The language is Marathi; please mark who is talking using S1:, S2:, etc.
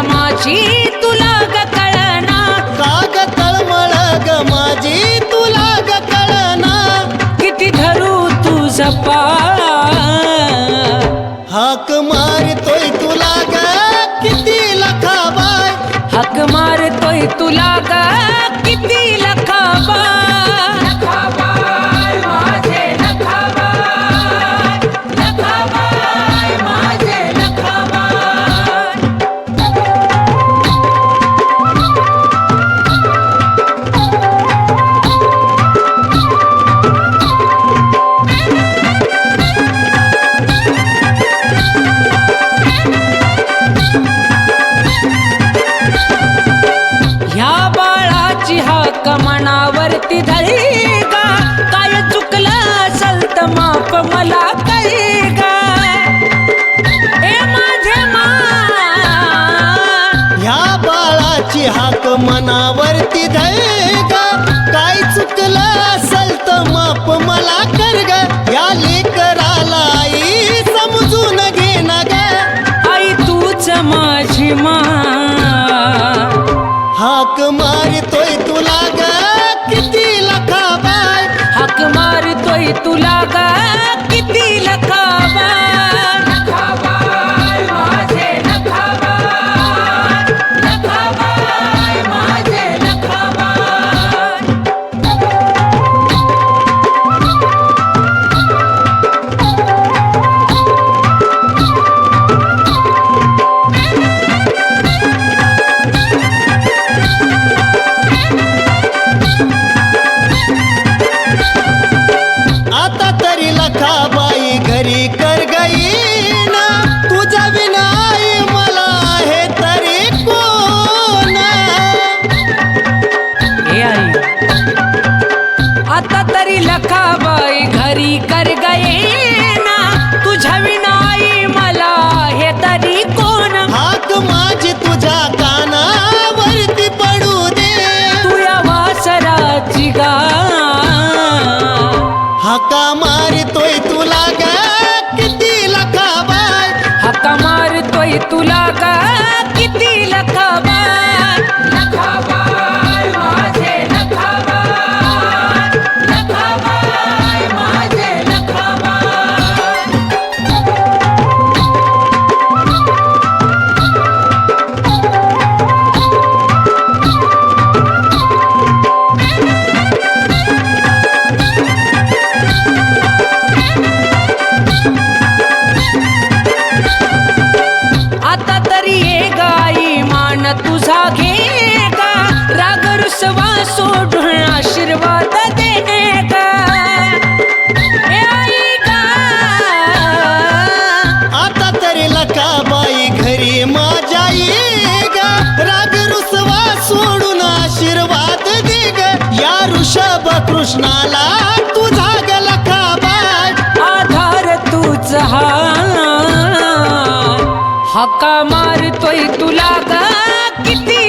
S1: माझी तुला ग कळना,
S2: काग तळमळ ग माझी तुला ग कळना,
S1: किती धरू तुझा पाय,
S2: हाक मारतोय तुला ग किती लखाबाय,
S1: हाक मारतोय तुला ग किती लखाबाय, लखाबाय माझे लखाबाय, लखाबाय माझे लखाबाय. हाक मनावरती धरी गा, काय चुकलं असल तर माफ मला कळी गा, ए माझे मा.
S2: ह्या बाळाची हाक मनावरती धरी ग, काय चुकलं असल तर माफ मला कर ग, या लेकराला आई समजून घे ना ग,
S1: आई तूच माझी मा.
S2: हाक मारतोय तुला ग किती लखाबाय,
S1: हाक मारतोय तुला ग किती लखाबाय, लखाबाय माझे लखाबाय, लखाबाय माझे लखाबाय.
S2: आता तरी लखाबाई घरी कर गई ना, तुझ्या विना आई मला आहे तरी कोण.
S1: हे आई, आता तरी लखाबाई घरी कर गये ना, तुझ्या विना आई मला हे तरी कोण.
S2: हाक माझी तुझ्या कानावरती पडू दे,
S1: तू या वासराची गा,
S2: हाका मारतोय तुला ग किती लखाबाय,
S1: हाका मारतोय तुला गा किती लखाबाय, लखाबाय माझे लखाबाय, लखाबाय माझे लखाबाय. आता तरी ये गाई मान तुझा घे गा, राग रुसवा सोडून आशीर्वाद दे गा, ए आई गा.
S2: आता तरी लखाबाई घरी माझ्या ये ग, राग रुसवा सोडून आशीर्वाद दे ग, या ऋषभ कृष्णाला तुझा ग लखाबाय,
S1: आधार तूच हा, हाका मारतोय तुला गा किती